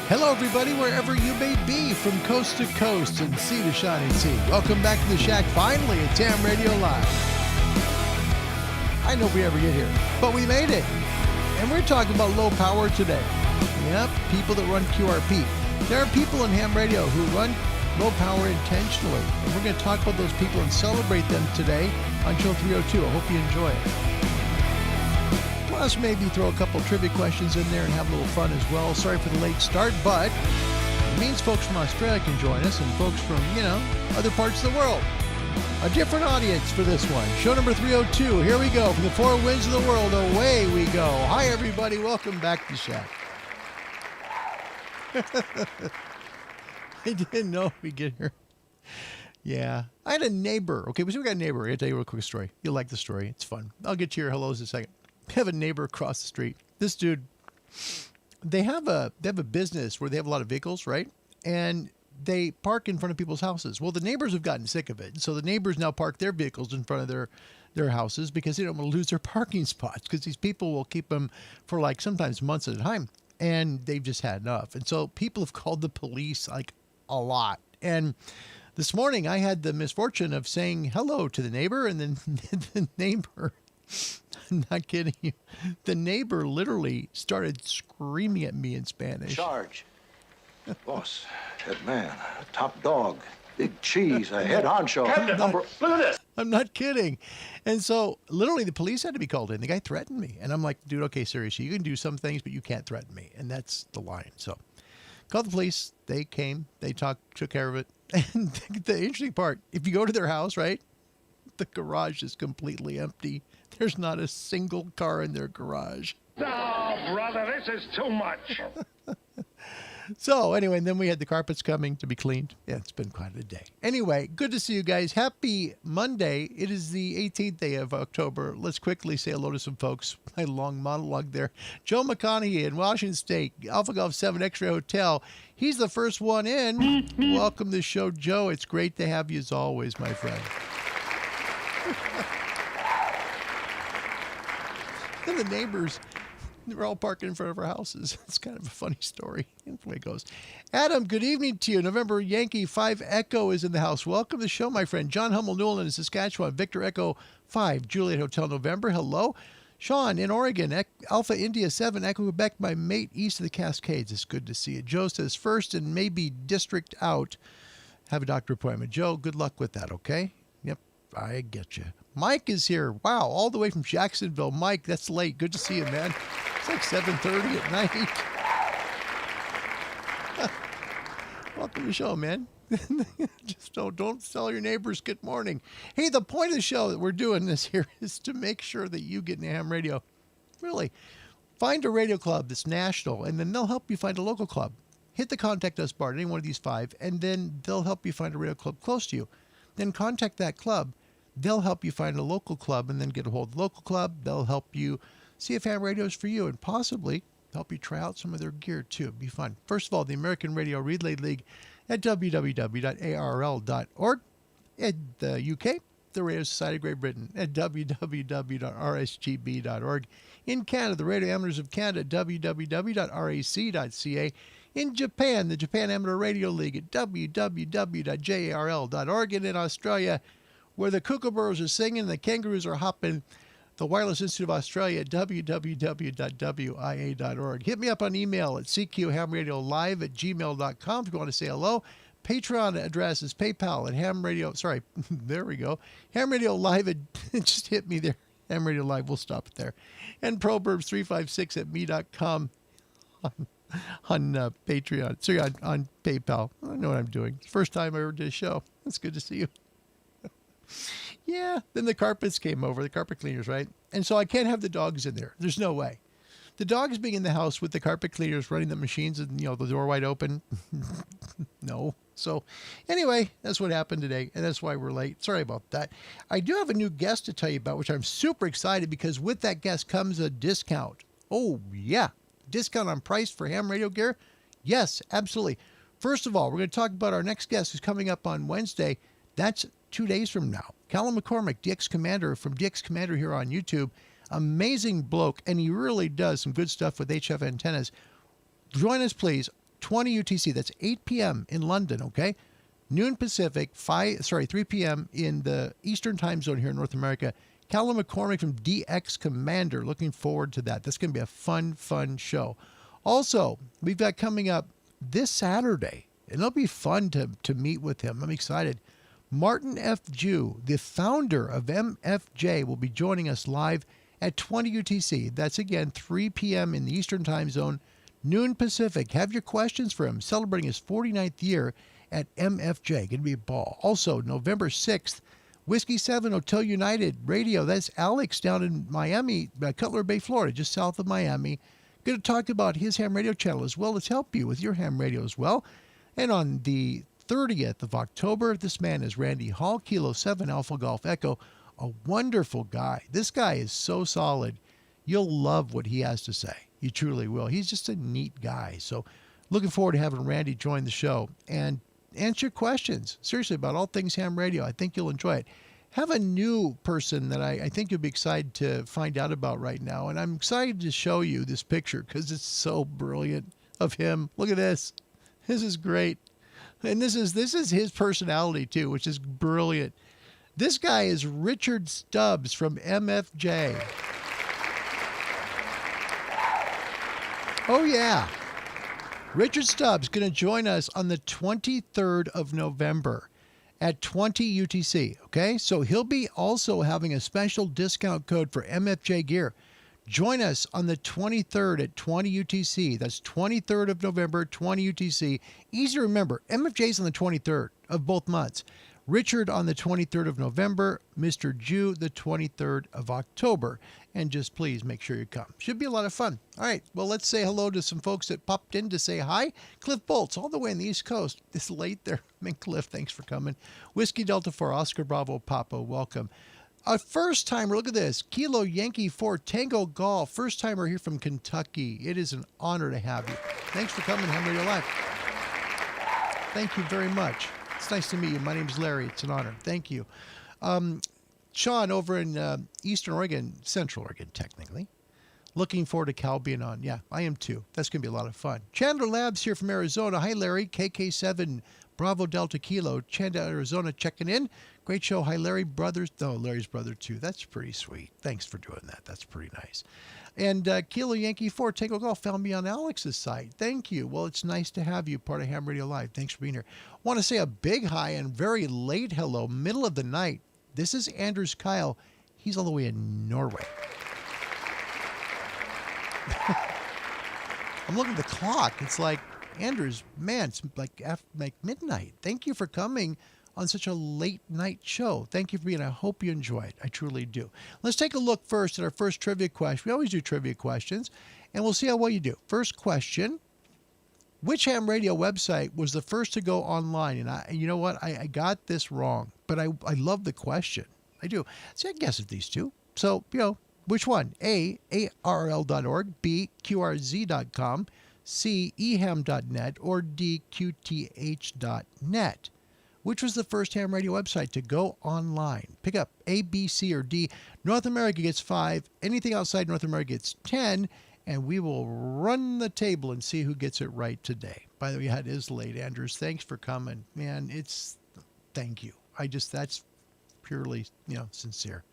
Hello, everybody, wherever you may be, from coast to coast and sea to shining sea. Welcome back to the Shack. Finally, it's Ham Radio Live. I know we ever get here, but we made it. And we're talking about low power today. Yep, people that run QRP. There are people in ham radio who run low power intentionally. And we're going to talk about those people and celebrate them today on Show 302. I hope you enjoy it. Plus, maybe throw a couple trivia questions in there and have a little fun as well. Sorry for the late start, but it means folks from Australia can join us and folks from, other parts of the world. A different audience for this one. Show number 302. Here we go. From the four winds of the world, away we go. Hi, everybody. Welcome back to Shack. I didn't know we'd get here. Yeah. I had a neighbor. Okay, so we got a neighbor. I'll tell you a real quick story. You'll like the story. It's fun. I'll get to your hellos in a second. I have a neighbor across the street. This dude, they have a business where they have a lot of vehicles, right? And they park in front of people's houses. Well, the neighbors have gotten sick of it. So the neighbors now park their vehicles in front of their houses because they don't want to lose their parking spots, because these people will keep them for like sometimes months at a time. And they've just had enough. And so people have called the police like a lot. And this morning I had the misfortune of saying hello to the neighbor, and then the neighbor, I'm not kidding you, the neighbor literally started screaming at me in Spanish. Charge. Boss, head man, top dog, big cheese, a head honcho. Look at this. I'm not kidding. And so literally the police had to be called in. The guy threatened me. And I'm like, dude, okay, seriously, you can do some things, but you can't threaten me. And that's the line. So called the police. They came, they took care of it. And the interesting part, if you go to their house, right, the garage is completely empty. There's not a single car in their garage. Oh, brother, this is too much. So anyway, and then we had the carpets coming to be cleaned. Yeah, it's been quite a day. Anyway, good to see you guys. Happy Monday. It is the 18th day of October. Let's quickly say hello to some folks. My long monologue there. Joe McConaughey in Washington State, Alpha Golf 7 X-Ray Hotel. He's the first one in. Welcome to the show, Joe. It's great to have you as always, my friend. And the neighbors, they're all parking in front of our houses. It's kind of a funny story. That's the way it goes. Adam, good evening to you. November Yankee 5 Echo is in the house. Welcome to the show, my friend. John Hummel Newell in Saskatchewan. Victor Echo 5, Juliet Hotel November. Hello. Sean in Oregon. Alpha India 7, Echo Quebec, my mate east of the Cascades. It's good to see you. Joe says first and maybe district out. Have a doctor appointment. Joe, good luck with that, okay? Yep, I get you. Mike is here. Wow, all the way from Jacksonville. Mike, that's late. Good to see you, man. It's like 7:30 at night. Welcome to the show, man. Just don't tell your neighbors good morning. Hey, the point of the show that we're doing this here is to make sure that you get into ham radio. Really, find a radio club that's national, and then they'll help you find a local club. Hit the contact us bar at any one of these 5, and then they'll help you find a radio club close to you. Then contact that club. They'll help you find a local club and then get a hold of the local club. They'll help you see if ham radio is for you and possibly help you try out some of their gear too. It'd be fun. First of all, the American Radio Relay League at www.arl.org. In the UK, the Radio Society of Great Britain at www.rsgb.org. In Canada, the Radio Amateurs of Canada at www.rac.ca. In Japan, the Japan Amateur Radio League at www.jarl.org. And in Australia, where the kookaburras are singing and the kangaroos are hopping, the Wireless Institute of Australia at www.wia.org. Hit me up on email at cqhamradiolive@gmail.com if you want to say hello. Patreon address is PayPal at there we go. Ham Radio Live, just hit me there. Ham Radio Live, we'll stop it there. And Proverbs356 at me.com on Patreon. Sorry, on PayPal. I know what I'm doing. First time I ever did a show. It's good to see you. Yeah, then the carpets came over, the carpet cleaners, right? And so I can't have the dogs in there. There's no way. The dogs being in the house with the carpet cleaners running the machines and, the door wide open. No. So anyway, that's what happened today, and that's why we're late. Sorry about that. I do have a new guest to tell you about, which I'm super excited because with that guest comes a discount. Oh, yeah. Discount on price for ham radio gear? Yes, absolutely. First of all, we're going to talk about our next guest who's coming up on Wednesday. That's 2 days from now. Callum McCormick, DX Commander from DX Commander here on YouTube. Amazing bloke, and he really does some good stuff with HF antennas. Join us, please. 20 UTC. That's 8 p.m. in London, okay? Noon Pacific, 3 p.m. in the Eastern time zone here in North America. Callum McCormick from DX Commander. Looking forward to that. That's going to be a fun, fun show. Also, we've got coming up this Saturday, and it'll be fun to meet with him. I'm excited. Martin F. Jew, the founder of MFJ, will be joining us live at 20 UTC. That's, again, 3 p.m. in the Eastern time zone, noon Pacific. Have your questions for him. Celebrating his 49th year at MFJ. Going to be a ball. Also, November 6th, Whiskey 7 Hotel United Radio. That's Alex down in Miami, Cutler Bay, Florida, just south of Miami. Going to talk about his ham radio channel as well as help you with your ham radio as well. And on the 30th of October, this man is Randy Hall, Kilo 7 Alpha Golf Echo. A wonderful guy. This guy is so solid. You'll love what he has to say. You truly will. He's just a neat guy. So looking forward to having Randy join the show and answer your questions, seriously, about all things ham radio. I think you'll enjoy it. Have a new person that I think you'll be excited to find out about right now. And I'm excited to show you this picture because it's so brilliant of him. Look at this. This is great. And this is his personality too, which is brilliant. This guy is Richard Stubbs from MFJ. Oh, yeah. Richard Stubbs going to join us on the 23rd of November at 20 UTC, okay? So he'll be also having a special discount code for MFJ gear. Join us on the 23rd at 20 UTC. That's 23rd of November, 20 UTC. Easy to remember, MFJ's on the 23rd of both months. Richard on the 23rd of November, Mr. Jew the 23rd of October. And just please make sure you come. Should be a lot of fun. All right, well, let's say hello to some folks that popped in to say hi. Cliff Bolts, all the way on the East Coast. It's late there. I mean, Cliff, thanks for coming. Whiskey Delta 4, Oscar Bravo Papa, welcome. A first timer, look at this. Kilo Yankee 4 Tango Golf. First timer here from Kentucky. It is an honor to have you. Thanks for coming, Ham Radio Live. Thank you very much. It's nice to meet you. My name's Larry. It's an honor. Thank you. Sean over in Eastern Oregon, Central Oregon, technically. Looking forward to Cal being on. Yeah, I am too. That's going to be a lot of fun. Chandler Labs here from Arizona. Hi, Larry. KK7 Bravo Delta Kilo. Chandler, Arizona, checking in. Great show. Hi, Larry. Brothers. No, Larry's brother too. That's pretty sweet. Thanks for doing that. That's pretty nice. And Kilo Yankee 4 Tango Golf found me on Alex's site. Thank you. Well, it's nice to have you part of Ham Radio Live. Thanks for being here. Want to say a big hi and very late hello, middle of the night. This is Anders Kyle. He's all the way in Norway. I'm looking at the clock. It's like, Anders, man, it's like midnight. Thank you for coming on such a late night show. Thank you for being. I hope you enjoy it. I truly do. Let's take a look first at our first trivia question. We always do trivia questions, and we'll see how well you do. First question. Which ham radio website was the first to go online? And you know what? I got this wrong, but I love the question. I do. See, I guess at these two. So, which one? A, ARL.org, B, QRZ.com, C, eham.net, or D, QTH.net. Which was the first ham radio website to go online? Pick up A, B, C, or D. North America gets 5. Anything outside North America gets 10. And we will run the table and see who gets it right today. By the way, it is late, Andrews. Thanks for coming. Man, thank you. That's purely, sincere.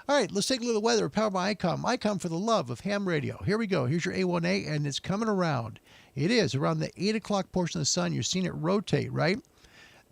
All right, let's take a look at the weather. Powered by ICOM. ICOM for the love of ham radio. Here we go. Here's your A1A, and it's coming around. It is around the 8 o'clock portion of the sun. You're seeing it rotate, right?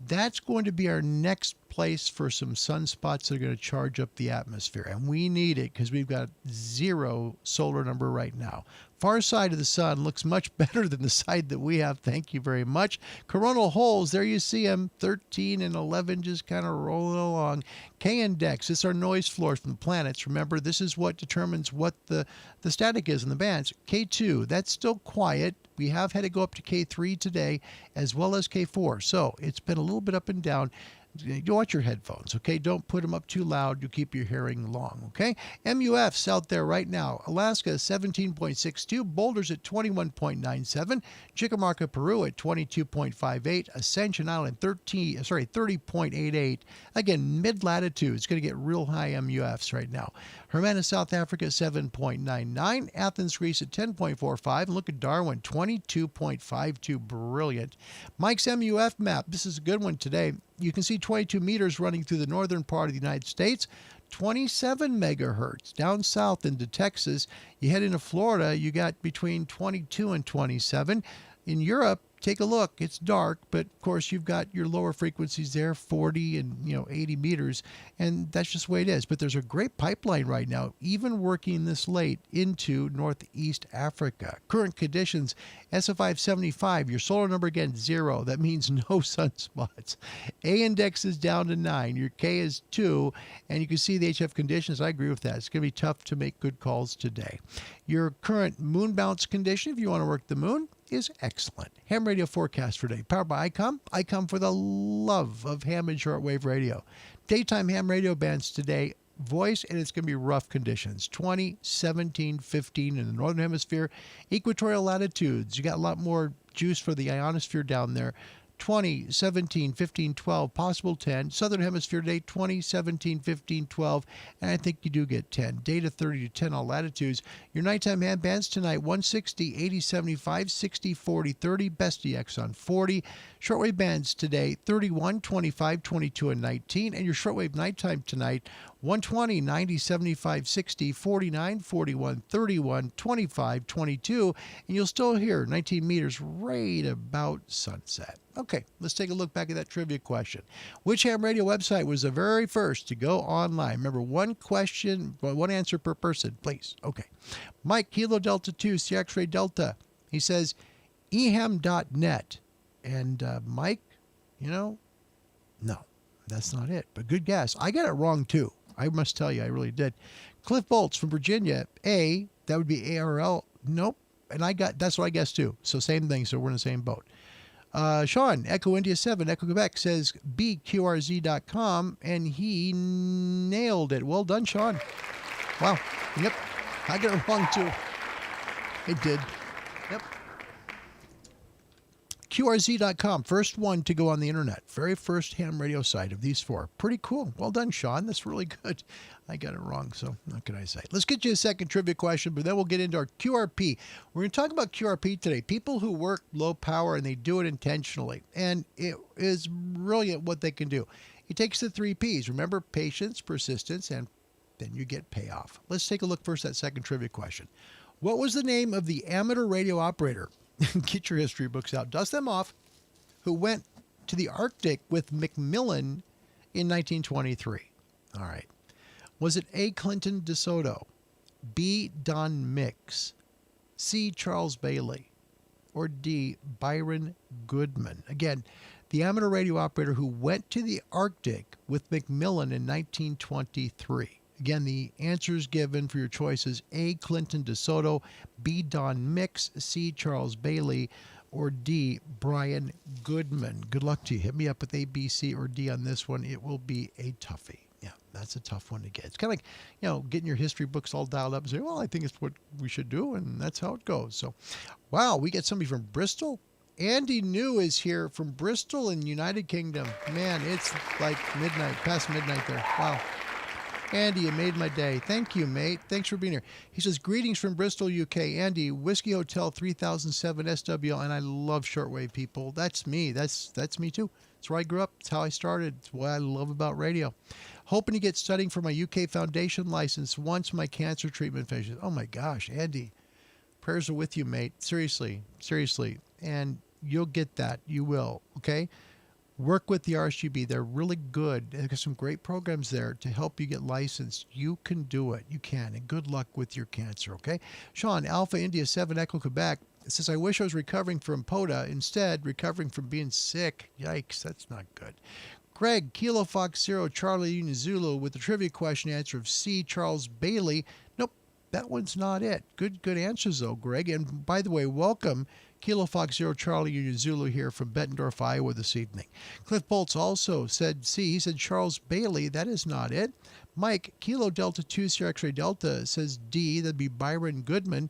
That's going to be our next place for some sunspots that are going to charge up the atmosphere. And we need it because we've got 0 solar number right now. Far side of the sun looks much better than the side that we have. Thank you very much. Coronal holes, there you see them, 13 and 11 just kind of rolling along. K-index, it's our noise floors from the planets. Remember, this is what determines what the static is in the bands. K2, that's still quiet. We have had to go up to K3 today as well as K4. So it's been a little bit up and down. You watch your headphones, okay? Don't put them up too loud. You keep your hearing long, okay? MUF's out there right now. Alaska 17.62, Boulder's at 21.97, Chickamauga, Peru at 22.58, Ascension Island 30.88. Again, mid-latitude. It's going to get real high MUFs right now. Hermanus, South Africa 7.99, Athens, Greece at 10.45, and look at Darwin 22.52. Brilliant. Mike's MUF map. This is a good one today. You can see 22 meters running through the northern part of the United States, 27 megahertz. Down south into Texas, you head into Florida, you got between 22 and 27. In Europe, take a look. It's dark, but of course you've got your lower frequencies there, 40 and 80 meters, and that's just the way it is. But there's a great pipeline right now, even working this late into Northeast Africa. Current conditions, SO5 75. Your solar number again 0. That means no sunspots. A index is down to 9. Your K is 2, and you can see the HF conditions. I agree with that. It's going to be tough to make good calls today. Your current moon bounce condition, if you want to work the moon, is excellent. Ham radio forecast for today, powered by ICOM. ICOM for the love of ham and shortwave radio. Daytime ham radio bands today, voice, and it's going to be rough conditions. 20, 17, 15 in the northern hemisphere. Equatorial latitudes, you got a lot more juice for the ionosphere down there. 20, 17, 15, 12, possible 10. Southern Hemisphere today, 20, 17, 15, 12, and I think you do get 10. Data 30 to 10 all latitudes. Your nighttime hand bands tonight, 160, 80, 75, 60, 40, 30. Best EX on 40. Shortwave bands today, 31, 25, 22, and 19. And your shortwave nighttime tonight, 120, 90, 75, 60, 49, 41, 31, 25, 22. And you'll still hear 19 meters right about sunset. Okay, let's take a look back at that trivia question. Which ham radio website was the very first to go online? Remember, one question, one answer per person, please. Okay. Mike, Kilo Delta 2, Sierra X-Ray Delta. He says eham.net. And Mike, no, that's not it. But good guess. I got it wrong too. I must tell you, I really did. Cliff Bolts from Virginia, that would be ARL. Nope. And that's what I guessed too. So same thing. So we're in the same boat. Sean, Echo India 7, Echo Quebec says bqrz.com, and he nailed it. Well done, Sean. Wow. Yep. I got it wrong too. It did. Yep. QRZ.com, first one to go on the internet. Very first ham radio site of these 4. Pretty cool. Well done, Sean. That's really good. I got it wrong, so what can I say? Let's get you a second trivia question, but then we'll get into our QRP. We're going to talk about QRP today. People who work low power, and they do it intentionally. And it is brilliant what they can do. It takes the 3 Ps. Remember, patience, persistence, and then you get payoff. Let's take a look first at that second trivia question. What was the name of the amateur radio operator? Get your history books out. Dust them off. Who went to the Arctic with Macmillan in 1923? All right. Was it A. Clinton DeSoto, B. Don Mix, C. Charles Bailey, or D. Byron Goodman? Again, the amateur radio operator who went to the Arctic with Macmillan in 1923. Again, the answers given for your choices: A. Clinton DeSoto, B. Don Mix, C. Charles Bailey, or D. Brian Goodman. Good luck to you. Hit me up with A, B, C, or D on this one. It will be a toughie. Yeah, that's a tough one to get. It's kind of like, getting your history books all dialed up and say, well, I think it's what we should do, and that's how it goes. So, wow, we get somebody from Bristol. Andy New is here from Bristol in United Kingdom. Man, it's like midnight, past midnight there. Wow. Andy, you made my day. Thank you, mate. Thanks for being here. He says, greetings from Bristol, UK. Andy, Whiskey Hotel 3007 SWL, and I love shortwave people. That's me. That's me too. That's where I grew up. It's how I started. It's what I love about radio. Hoping to get studying for my UK Foundation license once my cancer treatment finishes. Oh my gosh, Andy. Prayers are with you, mate. Seriously. And you'll get that. You will. Okay? Work with the RSGB. They're really good. They've got some great programs there to help you get licensed. You can do it. You can. And good luck with your cancer, okay? Sean, Alpha India 7 Echo Quebec, says, I wish I was recovering from POTA. Instead, recovering from being sick. Yikes, that's not good. Greg, Kilo Fox 0 Charlie Union Zulu with the trivia question answer of C. Charles Bailey. Nope, that one's not it. Good answers, though, Greg. And by the way, welcome, Kilo Fox Zero Charlie Union Zulu here from Bettendorf, Iowa this evening. Cliff Bolts also said C. He said Charles Bailey. That is not it. Mike, Kilo Delta 2 Sierra X-Ray Delta says D. That'd be Byron Goodman.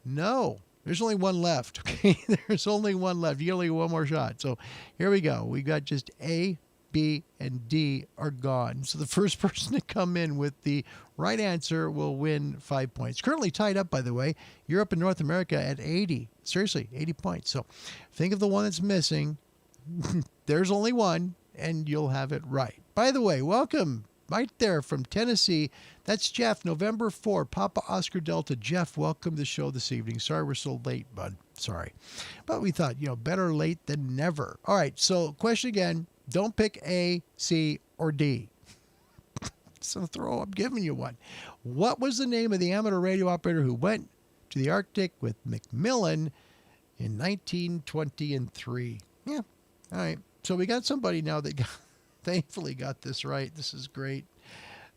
No. There's only one left. Okay, there's only one left. You only get one more shot. So here we go. We got just A, B, and D are gone. So the first person to come in with the right answer will win 5 points. Currently tied up, by the way, Europe and North America at 80. Seriously, 80 points. So think of the one that's missing. There's only one, and you'll have it right. By the way, welcome right there from Tennessee. That's Jeff, November 4, Papa Oscar Delta. Jeff, welcome to the show this evening. Sorry we're so late, bud. Sorry. But we thought, better late than never. All right, so question again. Don't pick A, C, or D. So I'm giving you one. What was the name of the amateur radio operator who went to the Arctic with Macmillan in 1923? Yeah. All right. So we got somebody now that thankfully got this right. This is great.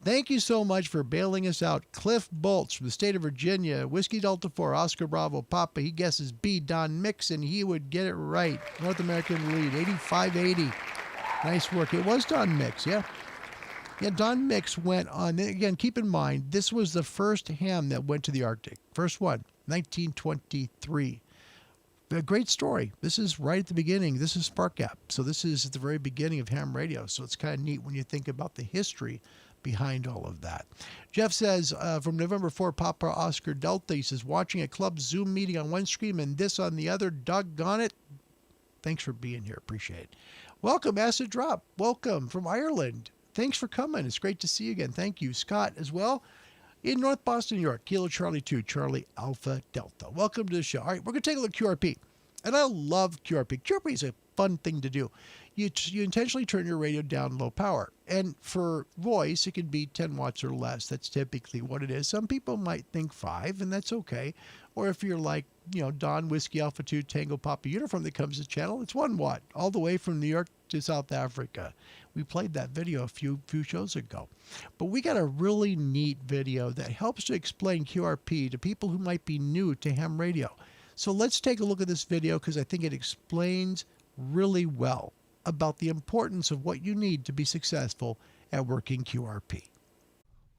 Thank you so much for bailing us out. Cliff Bolts from the state of Virginia, Whiskey Delta 4, Oscar Bravo Papa. He guesses B, Don Mixon. He would get it right. North American lead, 85-80. Nice work. It was Don Mix, yeah. Yeah, Don Mix went on. Again, keep in mind, this was the first ham that went to the Arctic. First one, 1923. A great story. This is right at the beginning. This is Spark Gap. So this is at the very beginning of ham radio. So it's kind of neat when you think about the history behind all of that. Jeff says, from November 4, Papa Oscar Delta, he says, watching a club Zoom meeting on one stream and this on the other. Doggone it. Thanks for being here. Appreciate it. Welcome, Acid Drop. Welcome from Ireland. Thanks for coming. It's great to see you again. Thank you. Scott as well. In North Boston, New York, Kilo Charlie 2, Charlie Alpha Delta. Welcome to the show. All right, we're going to take a look at QRP. And I love QRP. QRP is a fun thing to do. You intentionally turn your radio down low power. And for voice, it can be 10 watts or less. That's typically what it is. Some people might think 5, and that's okay. Or if you're like, Don Whiskey Alpha 2 Tango Papa Uniform that comes to the channel, it's 1 watt, all the way from New York to South Africa. We played that video a few shows ago. But we got a really neat video that helps to explain QRP to people who might be new to ham radio. So let's take a look at this video because I think it explains really well about the importance of what you need to be successful at working QRP.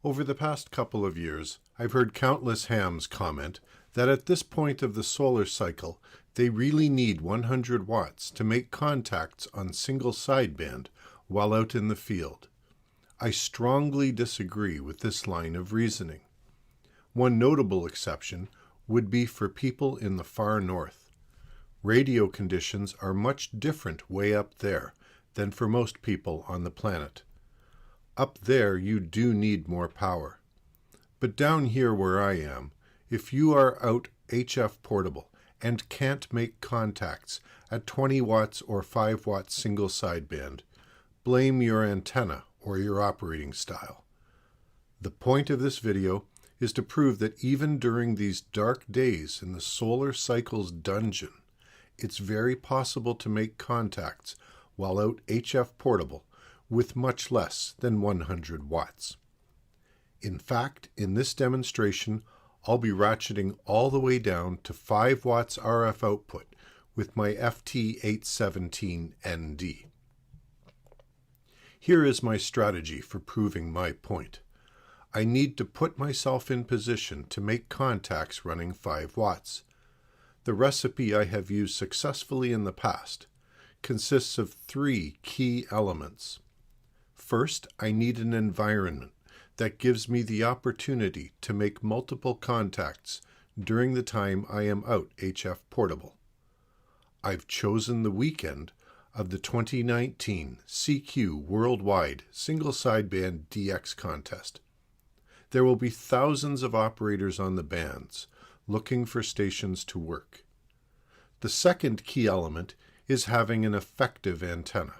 Over the past couple of years, I've heard countless hams comment that at this point of the solar cycle, they really need 100 watts to make contacts on single sideband while out in the field. I strongly disagree with this line of reasoning. One notable exception would be for people in the far north. Radio conditions are much different way up there than for most people on the planet. Up there you do need more power. But down here where I am, if you are out HF portable and can't make contacts at 20 watts or 5 watts single sideband, blame your antenna or your operating style. The point of this video is to prove that even during these dark days in the solar cycle's dungeon, it's very possible to make contacts while out HF portable with much less than 100 watts. In fact, in this demonstration, I'll be ratcheting all the way down to 5 watts RF output with my FT817ND. Here is my strategy for proving my point. I need to put myself in position to make contacts running 5 watts. The recipe I have used successfully in the past consists of 3 key elements. First, I need an environment that gives me the opportunity to make multiple contacts during the time I am out HF portable. I've chosen the weekend of the 2019 CQ Worldwide Single Sideband DX contest. There will be thousands of operators on the bands looking for stations to work. The second key element is having an effective antenna.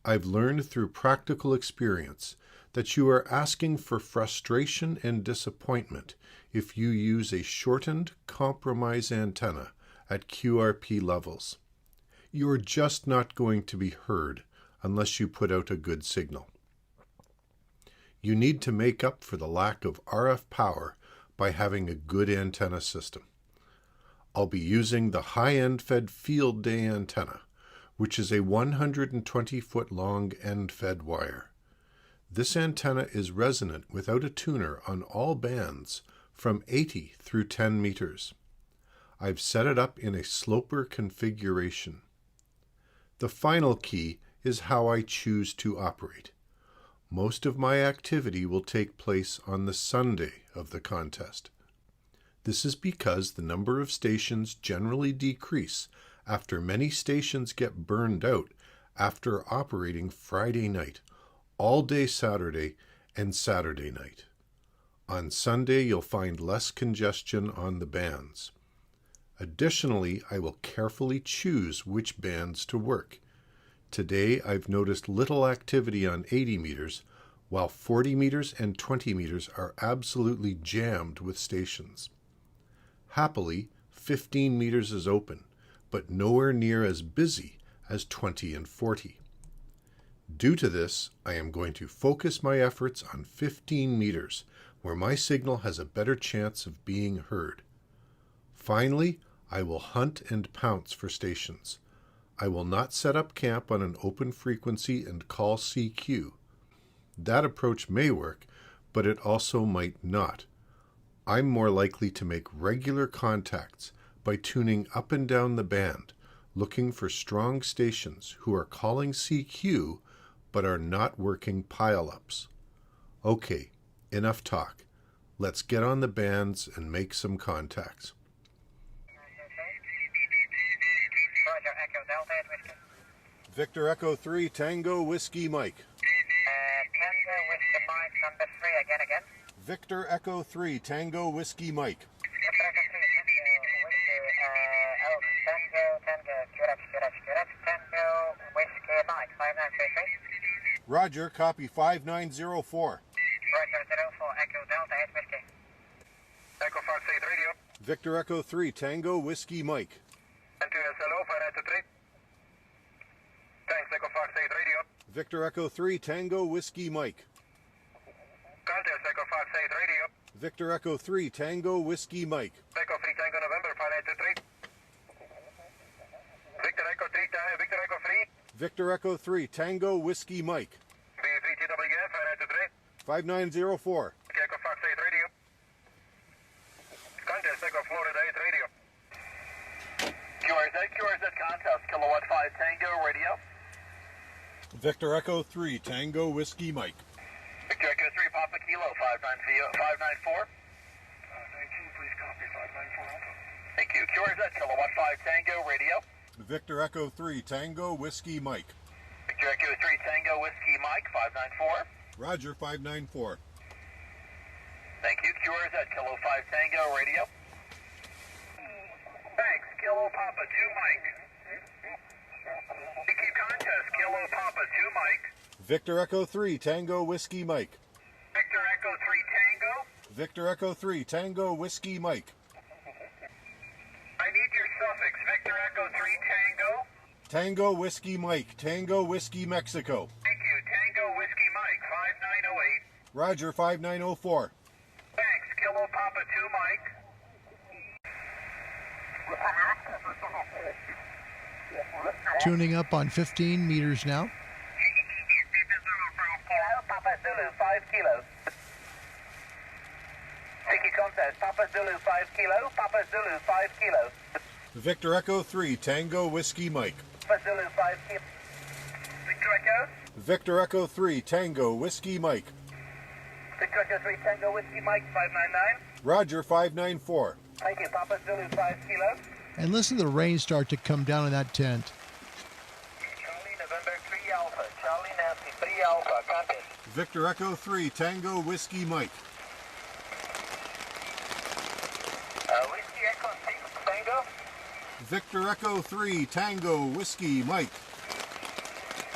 I've learned through practical experience that you are asking for frustration and disappointment if you use a shortened compromise antenna at QRP levels. You're just not going to be heard unless you put out a good signal. You need to make up for the lack of RF power by having a good antenna system. I'll be using the high-end fed field day antenna, which is a 120-foot long end-fed wire. This antenna is resonant without a tuner on all bands from 80 through 10 meters. I've set it up in a sloper configuration. The final key is how I choose to operate. Most of my activity will take place on the Sunday of the contest. This is because the number of stations generally decrease after many stations get burned out after operating Friday night, all day Saturday, and Saturday night. On Sunday, you'll find less congestion on the bands. Additionally, I will carefully choose which bands to work. Today, I've noticed little activity on 80 meters, while 40 meters and 20 meters are absolutely jammed with stations. Happily, 15 meters is open, but nowhere near as busy as 20 and 40. Due to this, I am going to focus my efforts on 15 meters, where my signal has a better chance of being heard. Finally, I will hunt and pounce for stations. I will not set up camp on an open frequency and call CQ. That approach may work, but it also might not. I'm more likely to make regular contacts by tuning up and down the band, looking for strong stations who are calling CQ but are not working pile-ups. Okay, enough talk. Let's get on the bands and make some contacts. Victor Echo 3, Tango Whiskey Mike. Tango Whiskey Mike, number 3, again. Victor Echo 3, Tango Whiskey Mike. Victor Echo 3, Tango, QRP, Tango Whiskey Mike, 5933. Roger, copy 5904. Roger, 04, Echo Delta 8 Whiskey. Echo 58 radio. Victor Echo 3, Tango Whiskey Mike. Hello, 593. Thanks, Echo 58 radio. Victor Echo 3, Tango Whiskey Mike. Contest, Echo 58 radio. Victor Echo 3, Tango Whiskey Mike. Echo 3, Tango November, 5923. Victor Echo 3, Victor Echo 3. Victor Echo 3, Tango Whiskey Mike. B3TWN, 5923. 5904. Echo 58 radio. Contest, Echo Florida 8 radio. QRZ contest, kilowatt 5 Tango radio. Victor Echo 3, Tango Whiskey Mike. Victor Echo 3, Papa Kilo, 594. 19, please copy 594 Alpha. Thank you. QRZ, kilowatt 5 Tango radio. Victor Echo 3, Tango Whiskey Mike. Victor Echo 3, Tango Whiskey Mike, 594. Roger, 594. Thank you. QRZ, kilo 5 Tango radio. Thanks, Kilo Papa 2 Mike. Thank you, contest, Kilo Papa 2 Mike. Victor Echo 3, Tango Whiskey Mike. Victor Echo 3 Tango. Victor Echo 3, Tango Whiskey Mike. I need your suffix. Victor Echo 3 Tango. Tango Whiskey Mike, Tango Whiskey Mexico. Thank you, Tango Whiskey Mike, 5908. Roger, 5904. Thanks, Kilo Papa 2 Mike. Tuning up on 15 meters now. Papa Zulu 5 kilo. Sticky contest, Papa Zulu 5 kilo, Papa Zulu 5 kilo. Victor Echo 3, Tango Whiskey Mike. Papa Zulu 5 kilo. Victor Echo. Victor Echo 3, Tango Whiskey Mike. Victor Echo 3 Tango Whiskey Mike 599. Roger, 594. Thank you, Papa Zulu 5 kilo. And listen to the rain start to come down in that tent. Charlie November 3 Alpha, Charlie Nancy 3 Alpha, contest. Victor Echo 3, Tango Whiskey Mike. Whiskey Echo 6 Tango. Victor Echo 3, Tango Whiskey Mike.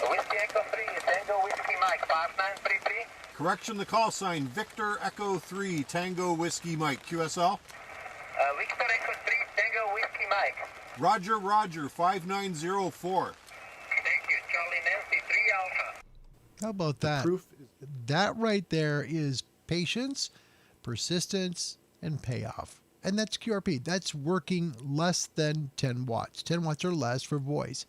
Whiskey Echo 3 Tango Whiskey Mike 5933. Correction the call sign, Victor Echo 3, Tango Whiskey Mike. QSL? Victor Echo 3 Tango Whiskey Mike. Roger, Roger, 5904. Thank you, Charlie Nancy 3 Alpha. How about that? Proof That right there is patience, persistence, and and pay off. And that's QRP. That's working less than 10 watts. 10 watts or less for voice.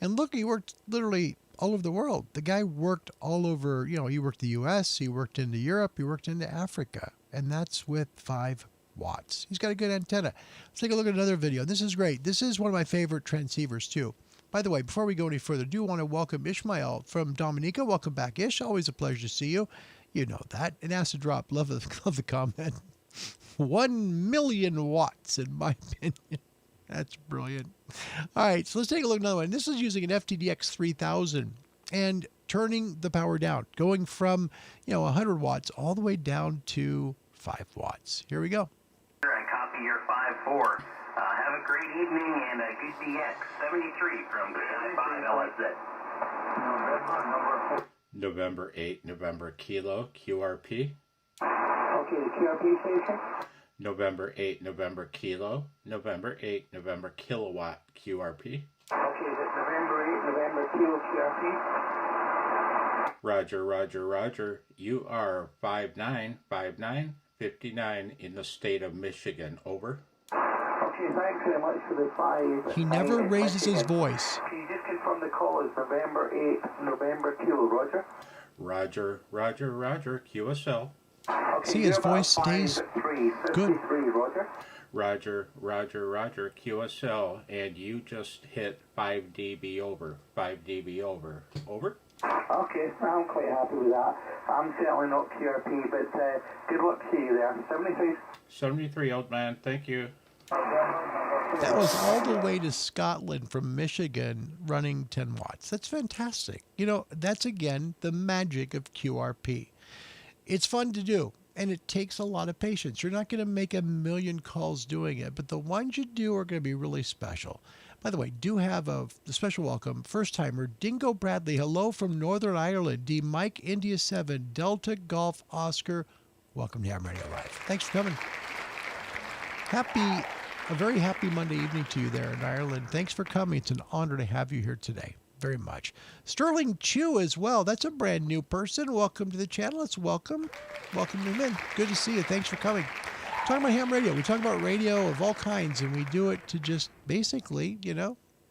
And look, he worked literally all over the world. The guy worked all over, he worked the US, he worked into Europe, he worked into Africa. And that's with 5 watts. He's got a good antenna. Let's take a look at another video. This is great. This is one of my favorite transceivers too. By the way, before we go any further, I do want to welcome Ishmael from Dominica. Welcome back, Ish. Always a pleasure to see you. You know that. And Acid Drop, love the comment. 1 million watts, in my opinion. That's brilliant. All right, so let's take a look at another one. This is using an FTDX 3000 and turning the power down, going from 100 watts all the way down to 5 watts. Here we go. And copy your 5-4. Have a great evening and a good DX. 73 from 5 LSZ. November 8, November Kilo, QRP. Okay, QRP station. November 8, November Kilo, November 8, November Kilowatt, QRP. Okay, that's November 8, November Kilo, QRP. Roger, Roger, Roger. You are 595959 in the state of Michigan. Over. Okay, thanks very much for the 5. He never raises his voice. Can you just confirm the call is November 8, November Kilo, Roger? Roger, Roger, Roger, QSL. Okay, See, his voice stays good. Roger. Roger, Roger, Roger, QSL, and you just hit 5 dB over. 5 dB over. Over? Okay, I'm quite happy with that. I'm certainly not QRP, but good luck to you there. 73. 73, old man, thank you. That was all the way to Scotland from Michigan running 10 watts. That's fantastic. That's again the magic of QRP. It's fun to do, and it takes a lot of patience. You're not going to make a million calls doing it, but the ones you do are going to be really special. By the way, do have a special welcome, first-timer, Dingo Bradley. Hello from Northern Ireland. D. Mike, India 7, Delta Golf Oscar. Welcome to Ham Radio Live. Thanks for coming. A very happy Monday evening to you there in Ireland. Thanks for coming. It's an honor to have you here today. Very much. Sterling Chu as well. That's a brand new person. Welcome to the channel. Let's welcome him in. Good to see you. Thanks for coming. Talking about ham radio. We talk about radio of all kinds, and we do it to just basically,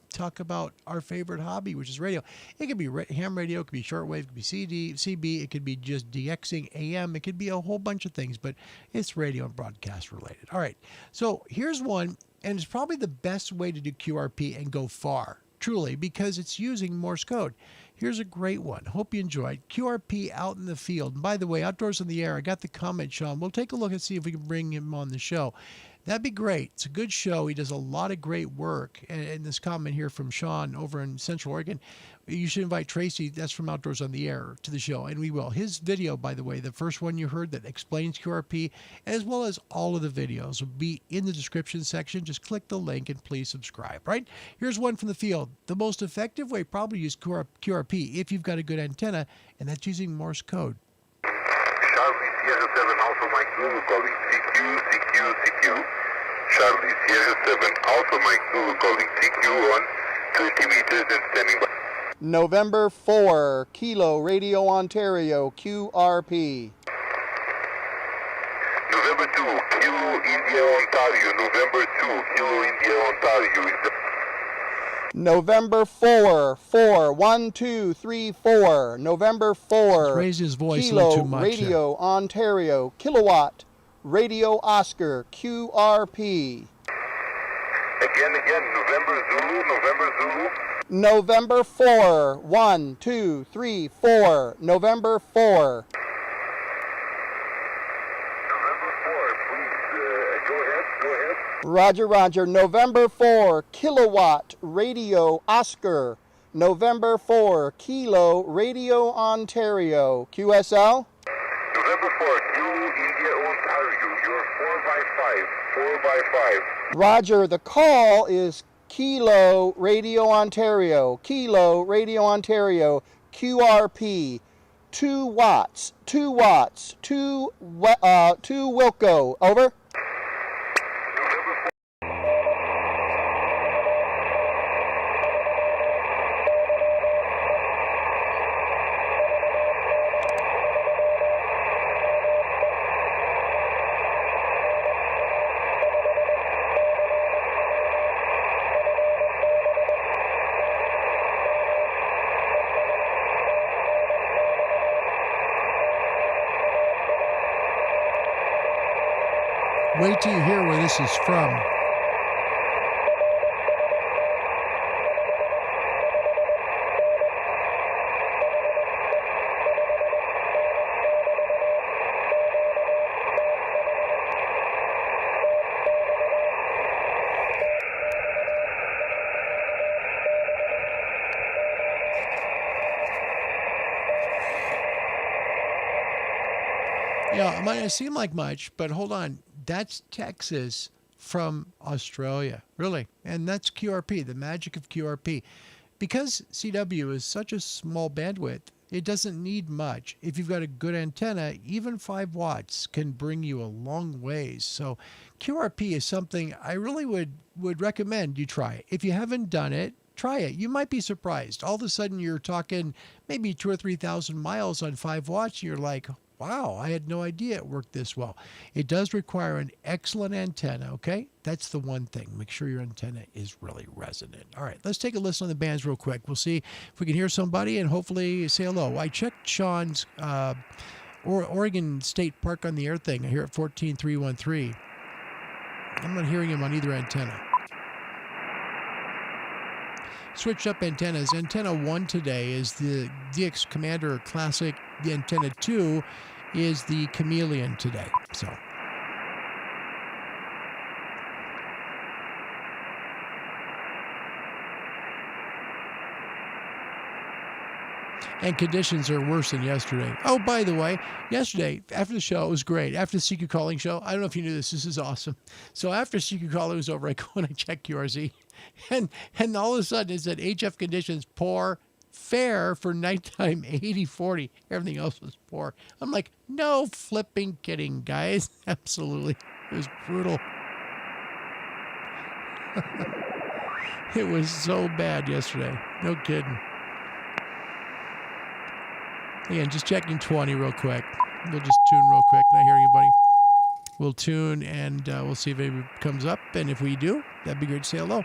talk about our favorite hobby, which is radio. It could be ham radio, it could be shortwave, it could be CB, it could be just DXing AM, it could be a whole bunch of things, but it's radio and broadcast related. All right, so here's one, and it's probably the best way to do QRP and go far, truly, because it's using Morse code. Here's a great one. Hope you enjoyed. QRP out in the field. And by the way, Outdoors in the Air, I got the comment, Sean. We'll take a look and see if we can bring him on the show. That'd be great. It's a good show. He does a lot of great work. And this comment here from Sean over in Central Oregon, you should invite Tracy, that's from Outdoors on the Air, to the show, and we will. His video, by the way, the first one you heard that explains QRP, as well as all of the videos, will be in the description section. Just click the link and please subscribe, right? Here's one from the field. The most effective way probably to use QRP if you've got a good antenna, and that's using Morse code. Charlie Sierra 7 Alpha Mike Zulu calling CQ. Charlie Sierra 7 Alpha Mike Zulu calling CQ on 20 meters and standing by. November 4, Kilo Radio Ontario, QRP. November 2, Kilo India Ontario. November 2, Kilo India Ontario is the... November 4, 1, 2, 3, 4. November 4, He's raised his voice a Kilo little too much. Radio Ontario, Kilowatt, Radio Oscar, QRP. Again, November Zulu. November 4, 1, 2, 3, 4. November 4. November 4, please, go ahead. Roger. November 4, Kilowatt, Radio Oscar. November 4, Kilo Radio Ontario, QSL. November 4, Kilo India Ontario. You're 4 by 5. Roger, the call is Kilo Radio Ontario, QRP, 2 watts, 2 Wilco, over. wait till you hear where this is from. Yeah, it might not seem like much, but hold on. That's Texas from Australia, really. And that's QRP, the magic of QRP. Because CW is such a small bandwidth, it doesn't need much. If you've got a good antenna, even 5 watts can bring you a long ways. So QRP is something I really would recommend you try. If you haven't done it, try it. You might be surprised. All of a sudden you're talking maybe 2,000 or 3,000 miles on 5 watts. You're like, wow, I had no idea it worked this well. It does require an excellent antenna, okay? That's the one thing. Make sure your antenna is really resonant. All right, let's take a listen on the bands real quick. We'll see if we can hear somebody and hopefully say hello. I checked Sean's Oregon State Park on the Air thing. I hear it 14313. I'm not hearing him on either antenna. Switched up antennas. Antenna 1 today is the DX Commander Classic. The antenna 2 is the Chameleon today. So and conditions are worse than yesterday. Oh, by the way, yesterday after the show, it was great. After the CQ calling show, I don't know if you knew this. This is awesome. So after CQ calling was over, I go and I check QRZ, and all of a sudden it said HF conditions poor, fair for nighttime 80-40. Everything else was poor. I'm like, no flipping kidding, guys. Absolutely, it was brutal. It was so bad yesterday. No kidding. Again, just checking 20 real quick. We'll just tune real quick. Not hearing anybody. We'll tune and we'll see if anybody comes up. And if we do, that'd be great to say hello.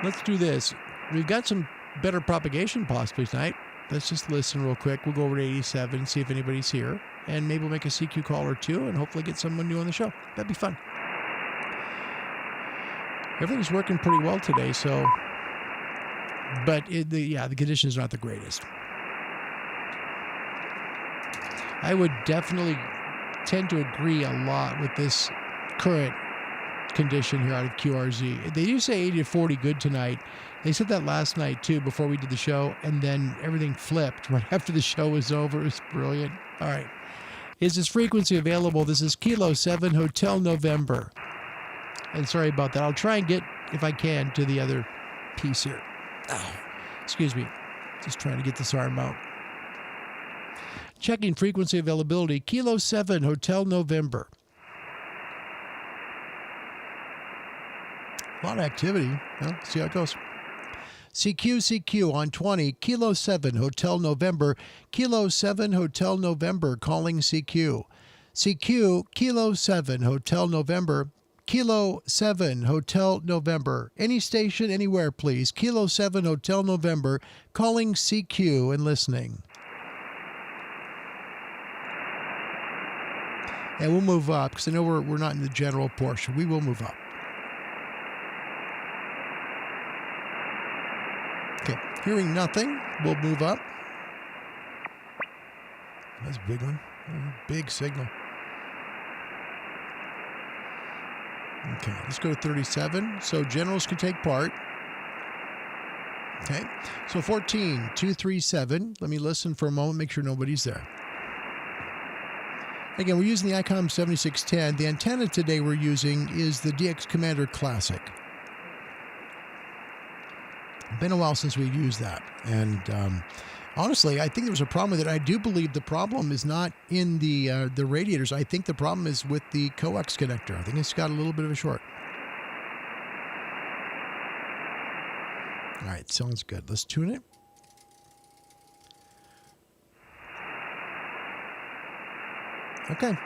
Let's do this. We've got some better propagation possibly tonight. Let's just listen real quick. We'll go over to 87 and see if anybody's here. And maybe we'll make a CQ call or two and hopefully get someone new on the show. That'd be fun. Everything's working pretty well today, so... But, the conditions are not the greatest. I would definitely tend to agree a lot with this current condition here out of QRZ. They do say 80 to 40 good tonight. They said that last night too before we did the show, and then everything flipped right after the show was over. It was brilliant. All right. Is this frequency available? This is Kilo 7 Hotel November. And sorry about that. I'll try and get, if I can, to the other piece here. Oh, excuse me. Just trying to get this arm out. Checking frequency availability. Kilo 7 Hotel November. A lot of activity. Well, see how it goes. CQ on 20. Kilo 7 Hotel November. Kilo 7 Hotel November calling CQ. CQ Kilo 7 Hotel November. Kilo 7 Hotel November. Any station, anywhere, please. Kilo 7 Hotel November calling CQ and listening. And we'll move up because I know we're not in the general portion. We will move up. Okay, hearing nothing, we'll move up. That's a big one. Big signal. Okay, let's go to 37. So generals can take part. Okay, so 14,237. Let me listen for a moment, make sure nobody's there. Again, we're using the ICOM 7610. The antenna today we're using is the DX Commander Classic. Been a while since we've used that, and honestly, I think there was a problem with it. I do believe the problem is not in the radiators. I think the problem is with the coax connector. I think it's got a little bit of a short. All right, sounds good. Let's tune it. Okay,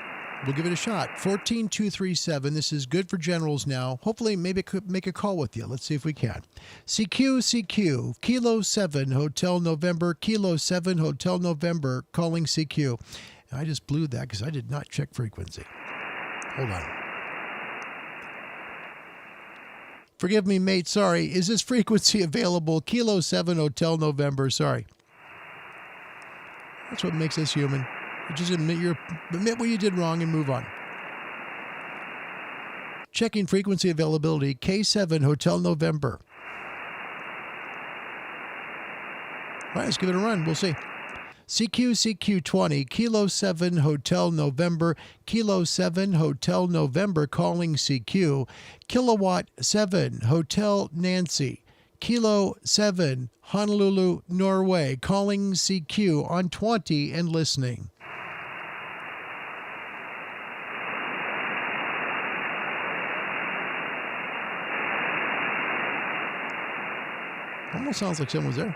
we'll give it a shot. 14237. This is good for generals now. Hopefully, maybe it could make a call with you. Let's see if we can. CQ, Kilo 7, Hotel November, Kilo 7, Hotel November, calling CQ. I just blew that because I did not check frequency. Hold on. Forgive me, mate. Sorry. Is this frequency available? Kilo 7, Hotel November. Sorry. That's what makes us human. You just admit what you did wrong and move on. Checking frequency availability. K7, Hotel November. All right, let's give it a run. We'll see. CQ20, Kilo 7, Hotel November, Kilo 7, Hotel November, calling CQ. Kilowatt 7, Hotel Nancy, Kilo 7, Honolulu, Norway, calling CQ on 20 and listening. Almost sounds like someone's there.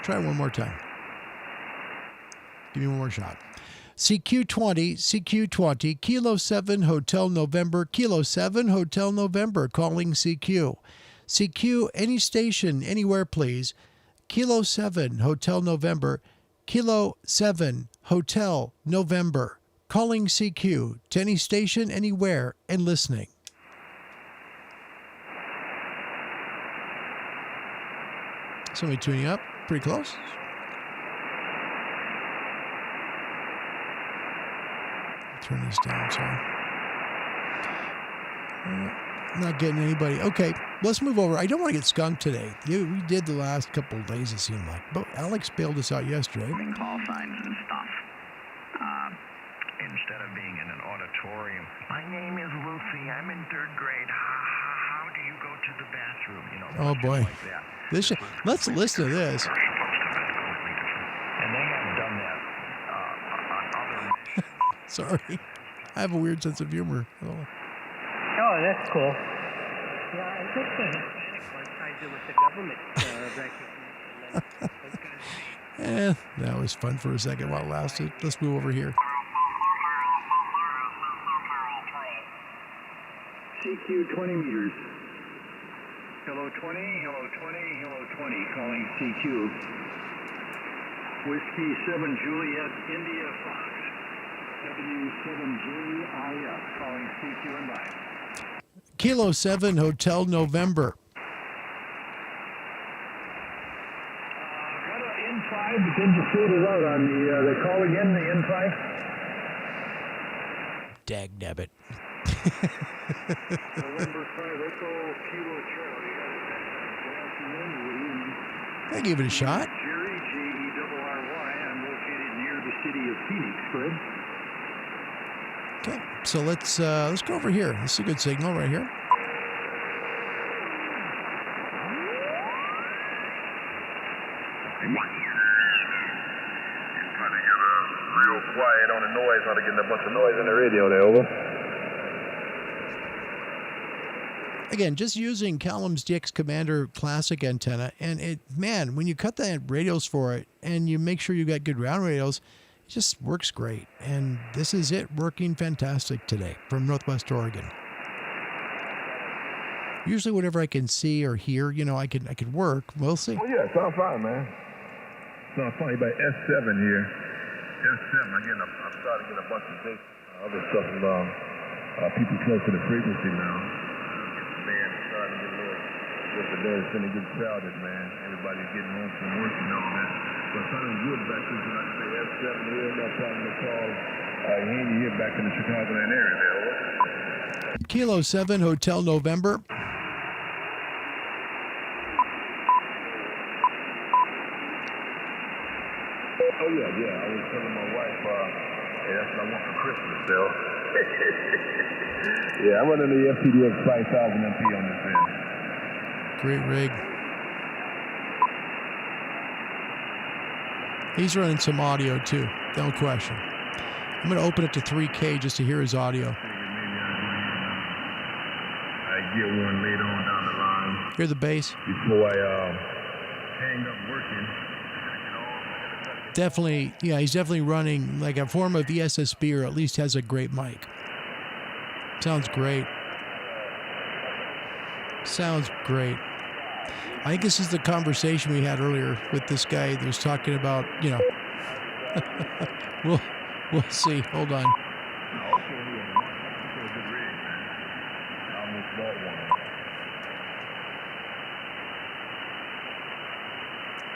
Try one more time. Give me one more shot. CQ20, Kilo 7, Hotel November, Kilo 7, Hotel November, calling CQ. CQ, any station, anywhere, please. Kilo 7, Hotel November, Kilo 7, Hotel November, calling CQ to any station, anywhere, and listening. Somebody tuning up. Pretty close. Turn this down, sorry. Not getting anybody. Okay, let's move over. I don't want to get skunked today. We did the last couple of days, it seemed like. But Alex bailed us out yesterday. Call signs and stuff. Instead of being in an auditorium, my name is Lucy. I'm in 3rd grade. How do you go to the bathroom? You know, oh boy. like that. Let's listen to this. And they have done that on other. Sorry. I have a weird sense of humor. Oh, that's cool. Yeah, I think the Hispanic one tied in with the government recognition. That was fun for a second while it lasted. Let's move over here. CQ 20 meters. Hello 20, hello 20, hello 20, calling CQ. Whiskey 7 Juliet India Fox. W7 JIF, calling CQ and bye. Kilo 7 Hotel November. Got an N5, but didn't you fade it out on the call again, the N5? Dagnabbit. November 5 Echo Kilo Charlie. I gave it a shot. Jerry, Jerry. I'm located near the city of Phoenix. Go ahead. Okay, so let's go over here. This is a good signal right here. Trying to get real quiet on the noise, not to get a bunch of noise in the radio there, over. Again, just using Callum's DX Commander Classic antenna, and when you cut the radios for it and you make sure you got good ground radios, it just works great. And this is it working fantastic today from Northwest Oregon. Usually whatever I can see or hear, I could work. We'll see. Oh yeah, sound fine, man. Sound fine. By S7 here. S7. I'm starting to get a bunch of big other stuff from people close to the frequency now. Man, starting to get a little. The day is going to get crowded, man. Everybody's getting home from work and all that. But sounding good back to like I say S7 here. No problem to call. Handy here back in the Chicagoland area there. Over. Kilo 7 Hotel November. Oh yeah. I was telling my wife, hey, that's what I want for Christmas, Bill. Yeah, I'm running the FTDX 5000 MP on this end. Great rig. He's running some audio too, no question. I'm going to open it to 3K just to hear his audio. I get one later on down the line. Hear the bass? Before I hang up working. Definitely, yeah, he's definitely running like a form of ESSB, or at least has a great mic. Sounds great. Sounds great. I think this is the conversation we had earlier with this guy that was talking about, you know. We'll see. Hold on.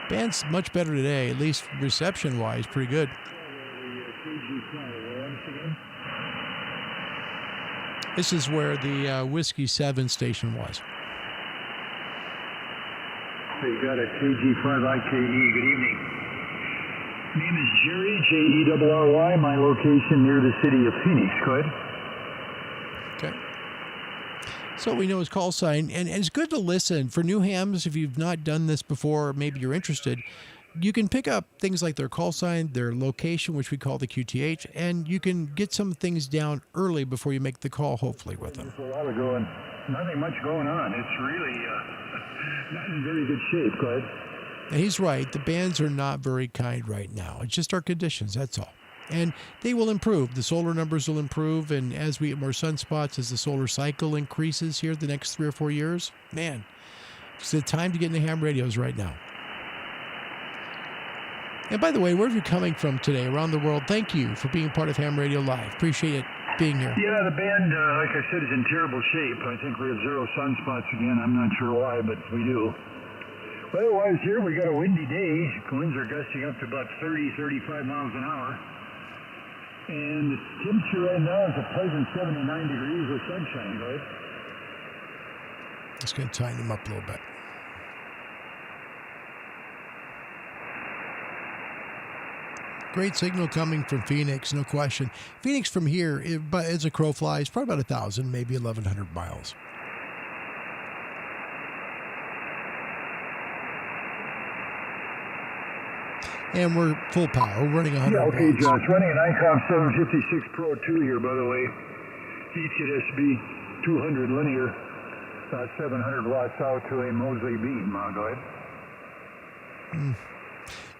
Band's much better today, at least reception-wise, pretty good. This is where the Whiskey 7 station was. So you got a KG5IKE. Good evening. Name is Jerry, Jerry. My location near the city of Phoenix. Go ahead. Okay. So we know his call sign, and it's good to listen. For new hams, if you've not done this before, or maybe you're interested, you can pick up things like their call sign, their location, which we call the QTH, and you can get some things down early before you make the call, hopefully, with them. A while ago, and nothing much going on. It's really not in very good shape. Go ahead. And he's right. The bands are not very kind right now. It's just our conditions, that's all. And they will improve. The solar numbers will improve, and as we get more sunspots, as the solar cycle increases here the next 3 or 4 years, man, it's the time to get into ham radios right now. And by the way, wherever you're coming from today around the world, thank you for being part of Ham Radio Live. Appreciate it being here. Yeah, the band, like I said, is in terrible shape. I think we have 0 sunspots again. I'm not sure why, but we do. Otherwise, here we got a windy day. Winds are gusting up to about 30, 35 miles an hour. And the temperature right now is a pleasant 79 degrees with sunshine, right? Just going to tighten him up a little bit. Great signal coming from Phoenix, no question. Phoenix from here, but as a crow flies, probably about 1,000, maybe 1,100 miles. And we're full power. We're running 100 watts. Okay, watts. Josh. Running an ICOM 756 Pro 2 here, by the way. Heathkit SB 200 linear, 700 watts out to a Mosley beam. Go ahead.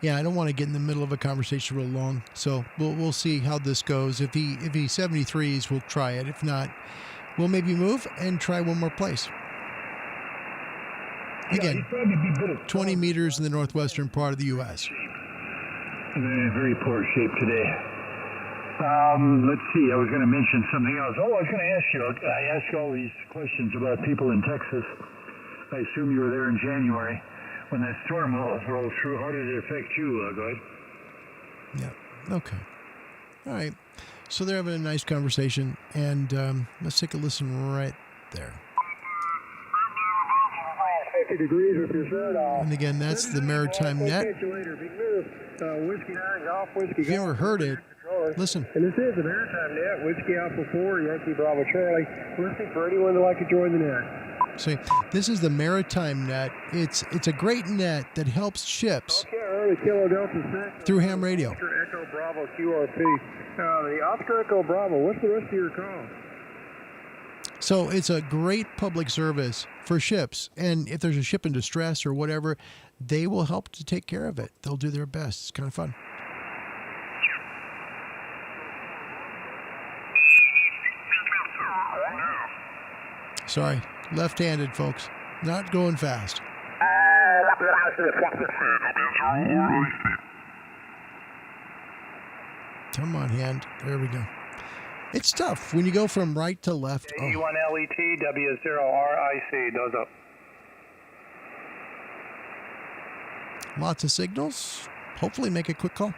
Yeah, I don't want to get in the middle of a conversation real long, so we'll see how this goes. If he 73s, we'll try it. If not, we'll maybe move and try one more place. Again, 20 meters in the northwestern part of the U.S. In very poor shape today. Let's see. I was going to mention something else. Oh, I was going to ask you. I ask all these questions about people in Texas. I assume you were there in January when that storm rolled through. How did it affect you? Go ahead. Yeah. Okay. All right. So they're having a nice conversation, and let's take a listen right there. 50 degrees with your shirt off. And again, that's the Maritime Net. Whiskey 9 Golf Whiskey. If you ever heard it, listen. And this is the Maritime Net. Whiskey Alpha 4, Yankee Bravo Charlie. Listening for anyone that like to join the net. See, this is the Maritime Net. It's a great net that helps ships through ham radio. Oscar Echo Bravo QRP. The Oscar Echo Bravo, what's the rest of your call? So it's a great public service for ships. And if there's a ship in distress or whatever, they will help to take care of it. They'll do their best. It's kind of fun. Sorry, left-handed, folks. Not going fast. Come on, hand. There we go. It's tough when you go from right to left. E1LET W0RIC. Those up. Lots of signals. Hopefully make a quick call.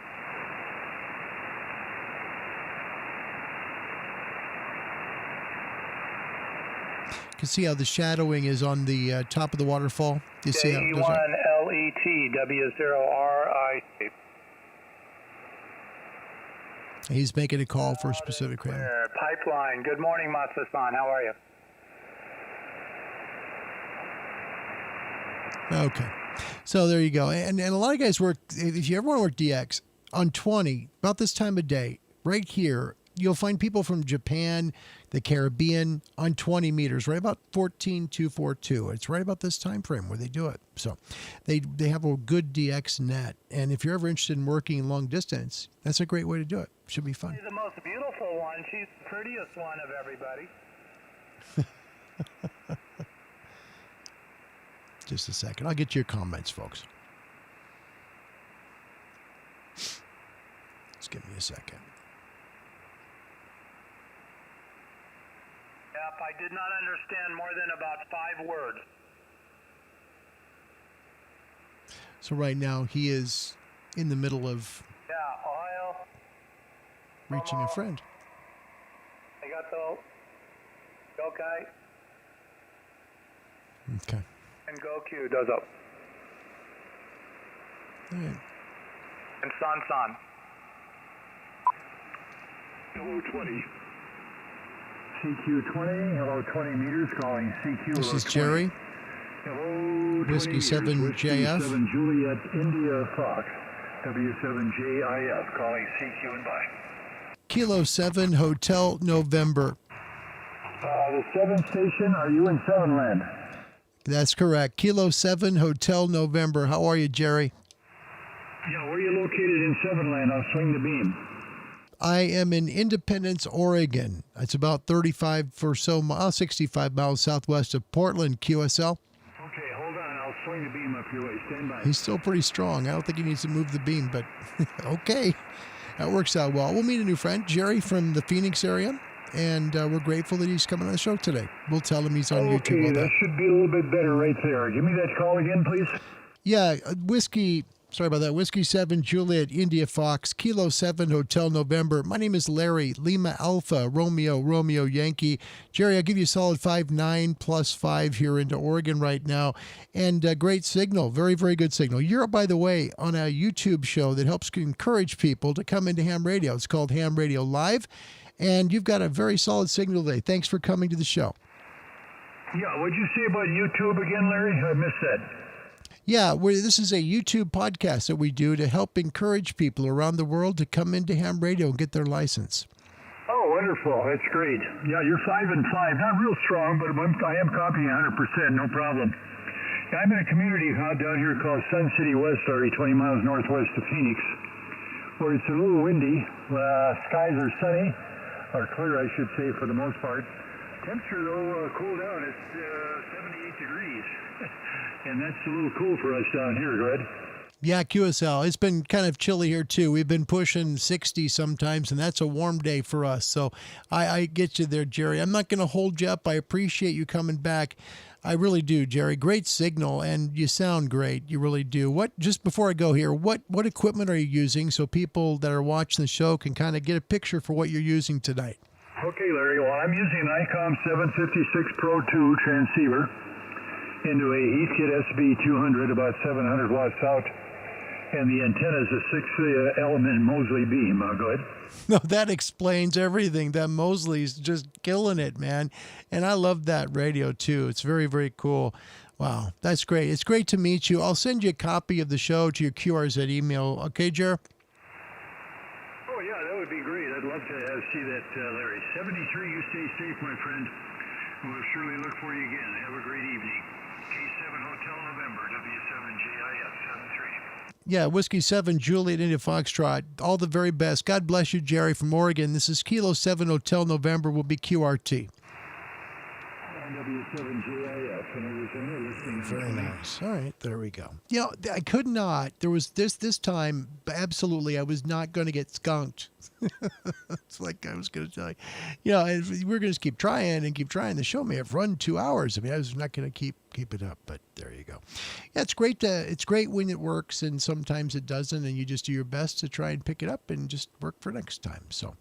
You can see how the shadowing is on the top of the waterfall. You see how it does that? E1LET W0RIC. He's making a call for a specific ham. Pipeline. Good morning, Matsusan. How are you? Okay. So there you go. And a lot of guys work, if you ever want to work DX, on 20, about this time of day, right here, you'll find people from Japan, the Caribbean on 20 meters, right about 14,242. It's right about this time frame where they do it. So they have a good DX net. And if you're ever interested in working long distance, that's a great way to do it. Should be fun. She's the most beautiful one. She's the prettiest one of everybody. Just a second. I'll get your comments, folks. Just give me a second. Yep, I did not understand more than about 5 words. So right now he is in the middle of Ohio. reaching a friend. Arigato. Gokai. Okay. And Goku does up. All right. And San. Hello 20. CQ 20, hello 20 meters, calling CQ. This is Jerry. Hello, Whiskey 7 Whiskey JF. 7 Juliet India Fox. W7JIF, calling CQ and bye. Kilo 7 Hotel November. The 7 station, are you in 7 land? That's correct. Kilo 7 Hotel November. How are you, Jerry? Yeah, where are you located in 7 land? I'll swing the beam. I am in Independence, Oregon. It's about 35 or so miles, 65 miles southwest of Portland, QSL. Okay, hold on. I'll swing the beam up your way. Stand by. He's still pretty strong. I don't think he needs to move the beam, but okay. That works out well. We'll meet a new friend, Jerry from the Phoenix area, and we're grateful that he's coming on the show today. We'll tell him he's on YouTube. Okay, that should be a little bit better right there. Give me that call again, please. Yeah, Sorry about that. Whiskey 7 Juliet India Fox, Kilo 7 Hotel November. My name is Larry, Lima Alpha, Romeo Yankee. Jerry, I'll give you a solid 5-9 plus 5 here into Oregon right now. And great signal, very, very good signal. You're, by the way, on a YouTube show that helps encourage people to come into ham radio. It's called Ham Radio Live. And you've got a very solid signal today. Thanks for coming to the show. Yeah, what'd you say about YouTube again, Larry? I missed that. Yeah, this is a YouTube podcast that we do to help encourage people around the world to come into ham radio and get their license. Oh, wonderful. That's great. Yeah, you're 5 and 5. Not real strong, but I am copying 100%. No problem. I'm in a community down here called Sun City West, Larry, 20 miles northwest of Phoenix, where it's a little windy. Skies are sunny, or clear, I should say, for the most part. Temperature, though, cooled down. It's 78 degrees. And that's a little cool for us down here. Go ahead. Yeah, QSL. It's been kind of chilly here, too. We've been pushing 60 sometimes, and that's a warm day for us. So I get you there, Jerry. I'm not going to hold you up. I appreciate you coming back. I really do, Jerry. Great signal, and you sound great. You really do. Just before I go here, what equipment are you using so people that are watching the show can kind of get a picture for what you're using tonight? Okay, Larry. Well, I'm using an ICOM 756 Pro 2 transceiver into a Heathkit SB200, about 700 watts out, and the antenna is a 6-element Mosley beam. Go ahead. No, that explains everything. That Mosley's just killing it, man. And I love that radio, too. It's very, very cool. Wow, that's great. It's great to meet you. I'll send you a copy of the show to your QRZ email. Okay, Jer? Oh, yeah, that would be great. I'd love to see that, Larry. 73, you stay safe, my friend. We'll surely look for you again. Have a great evening. K7 Hotel November, W7JIF 73. Yeah, Whiskey 7 Juliet India Foxtrot. All the very best. God bless you, Jerry from Oregon. This is Kilo 7 Hotel November. Will be QRT. W7JIF and everything. Very nice. All right, there we go. You know, I could not. There was this time, absolutely, I was not going to get skunked. It's like I was going to tell you. You know, we're going to just keep trying and keep trying. The show may have run 2 hours. I mean, I was not going to keep it up, but there you go. Yeah, it's great when it works, and sometimes it doesn't, and you just do your best to try and pick it up and just work for next time. So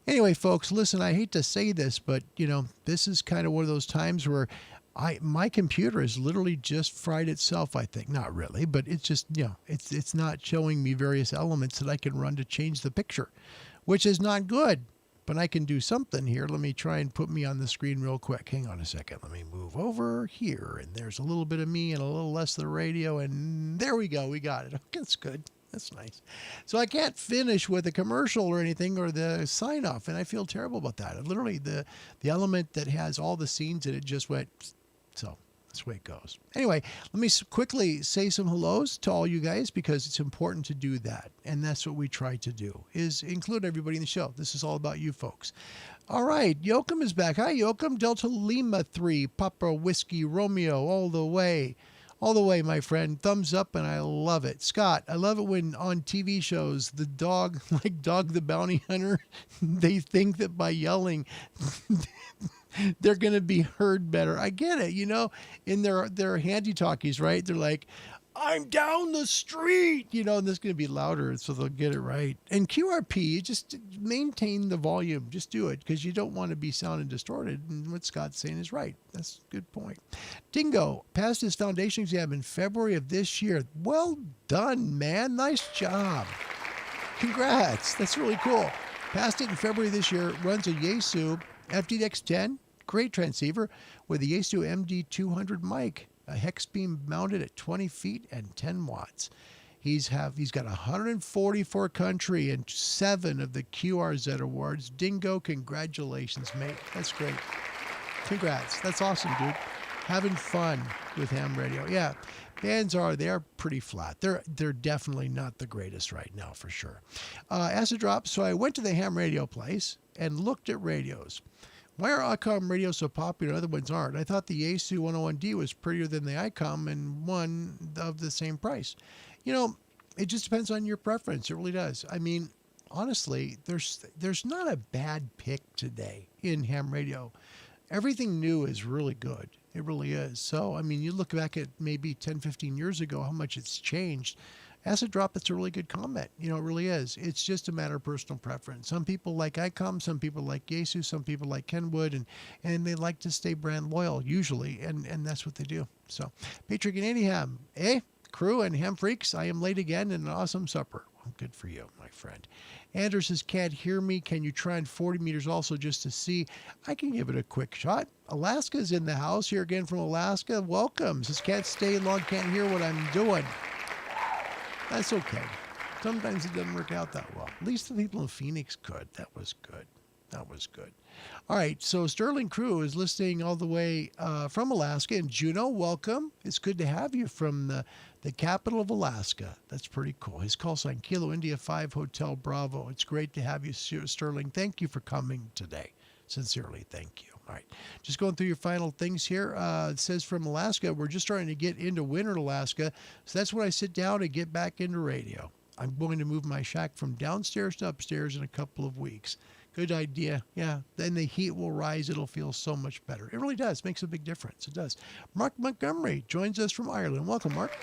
anyway, folks, listen, I hate to say this, but, you know, this is kind of one of those times where my computer has literally just fried itself, I think. Not really, but it's just, you know, it's not showing me various elements that I can run to change the picture, which is not good. But I can do something here. Let me try and put me on the screen real quick. Hang on a second. Let me move over here. And there's a little bit of me and a little less of the radio. And there we go. We got it. Okay, that's good. That's nice. So I can't finish with a commercial or anything or the sign off, and I feel terrible about that. Literally, the element that has all the scenes in it just went. So that's the way it goes. Anyway, let me quickly say some hellos to all you guys because it's important to do that, and that's what we try to do is include everybody in the show. This is all about you folks. All right, Yoakum is back. Hi, Yoakum. Delta Lima 3, Papa Whiskey Romeo, all the way. All the way, my friend. Thumbs up, and I love it. Scott, I love it when on TV shows, the dog, like Dog the Bounty Hunter, they think that by yelling, they're going to be heard better. I get it, in their handy-talkies, right? They're like, I'm down the street, and this is going to be louder, so they'll get it right. And QRP, just maintain the volume. Just do it, because you don't want to be sounding distorted. And what Scott's saying is right. That's a good point. Dingo passed his foundation exam in February of this year. Well done, man. Nice job. Congrats. That's really cool. Passed it in February this year. Runs a Yaesu FDX10, great transceiver, with a Yaesu MD200 mic. A hex beam mounted at 20 feet and 10 watts. He's got 144 country and 7 of the QRZ awards. Dingo, congratulations, mate. That's great. Congrats. That's awesome, dude. Having fun with ham radio. Yeah, bands they're pretty flat. They're definitely not the greatest right now, for sure. Acid drop. So I went to the ham radio place and looked at radios. Why are ICOM radios so popular and other ones aren't? I thought the Yaesu 101D was prettier than the ICOM and one of the same price. It just depends on your preference. It really does. I mean, honestly, there's not a bad pick today in ham radio. Everything new is really good. It really is. So, I mean, you look back at maybe 10, 15 years ago, how much it's changed. Acid drop, it's a really good comment. It really is. It's just a matter of personal preference. Some people like ICOM, some people like Yaesu, some people like Kenwood, and they like to stay brand loyal, usually, and that's what they do. So, Patrick and Andy Ham, crew and ham freaks, I am late again and an awesome supper. Well, good for you, my friend. Anders says, can't hear me. Can you try in 40 meters also just to see? I can give it a quick shot. Alaska's in the house here again from Alaska. Welcome. Says, can't stay long, can't hear what I'm doing. That's okay. Sometimes it doesn't work out that well. At least the people in Phoenix could. That was good. That was good. All right. So Sterling Crew is listening all the way from Alaska. And Juno, welcome. It's good to have you from the capital of Alaska. That's pretty cool. His call sign, Kilo India 5 Hotel Bravo. It's great to have you, Sterling. Thank you for coming today. Sincerely, thank you. All right. Just going through your final things here. It says from Alaska, we're just starting to get into winter in Alaska. So that's when I sit down and get back into radio. I'm going to move my shack from downstairs to upstairs in a couple of weeks. Good idea. Yeah. Then the heat will rise. It'll feel so much better. It really does. Makes a big difference. It does. Mark Montgomery joins us from Ireland. Welcome, Mark.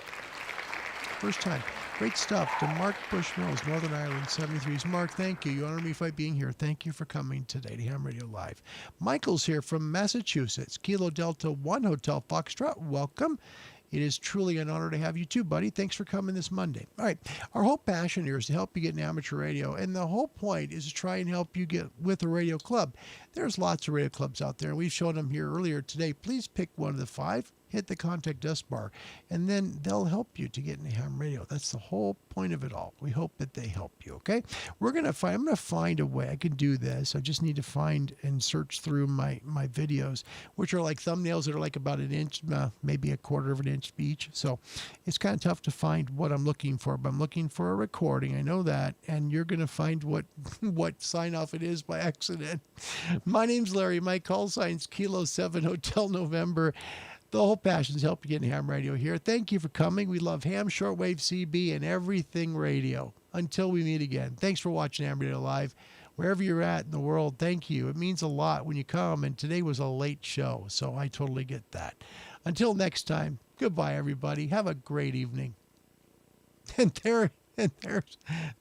First time. Great stuff. To Mark Bushmills, Northern Ireland, 73s. Mark, thank you. You honor me by being here. Thank you for coming today to Ham Radio Live. Michael's here from Massachusetts. Kilo Delta 1 Hotel Foxtrot. Welcome. It is truly an honor to have you too, buddy. Thanks for coming this Monday. All right. Our whole passion here is to help you get in amateur radio. And the whole point is to try and help you get with a radio club. There's lots of radio clubs out there. We've shown them here earlier today. Please pick one of the 5. Hit the contact us bar, and then they'll help you to get into ham radio. That's the whole point of it all. We hope that they help you, okay? I'm going to find a way I can do this. I just need to find and search through my videos, which are like thumbnails that are like about an inch, maybe a quarter of an inch each. So it's kind of tough to find what I'm looking for, but I'm looking for a recording. I know that, and you're going to find what sign off it is by accident. My name's Larry. My call sign's Kilo 7 Hotel November. The whole passion is helping you get in ham radio here. Thank you for coming. We love ham, shortwave, CB, and everything radio. Until we meet again, thanks for watching Ham Radio Live. Wherever you're at in the world, thank you. It means a lot when you come, and today was a late show, so I totally get that. Until next time, goodbye, everybody. Have a great evening. And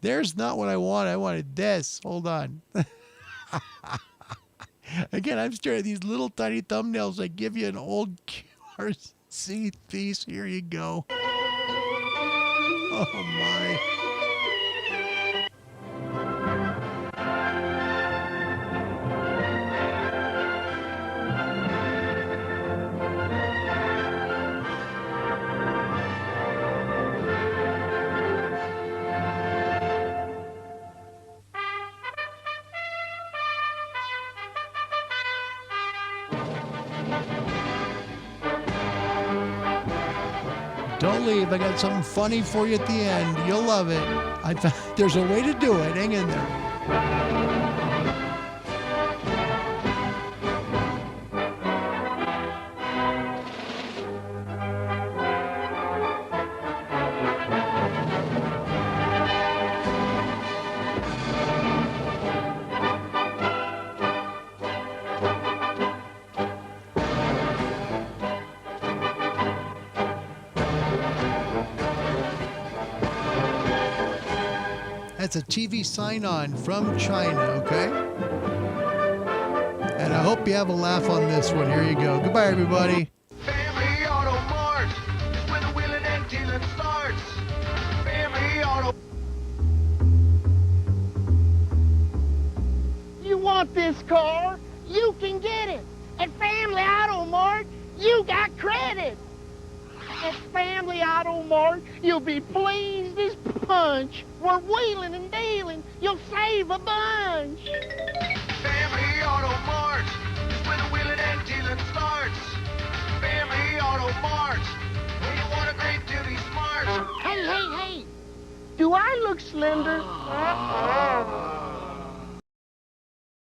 there's not what I wanted. I wanted this. Hold on. Again, I'm staring at these little tiny thumbnails that give you an old QRC piece. Here you go. Oh my. Don't leave. I got something funny for you at the end. You'll love it. There's a way to do it. Hang in there. That's a TV sign-on from China, okay? And I hope you have a laugh on this one. Here you go. Goodbye, everybody. Family Auto Mart, where the wheeling and dealing starts. Family Auto. You want this car? You can get it. At Family Auto Mart, you got credit. At Family Auto Mart, you'll be pleased as punch. We're wheeling and dealing. You'll save a bunch. Family Auto Mart, where the wheeling and dealing starts. Family Auto Mart, when you want a great to be smart. Hey, hey, hey. Do I look slender?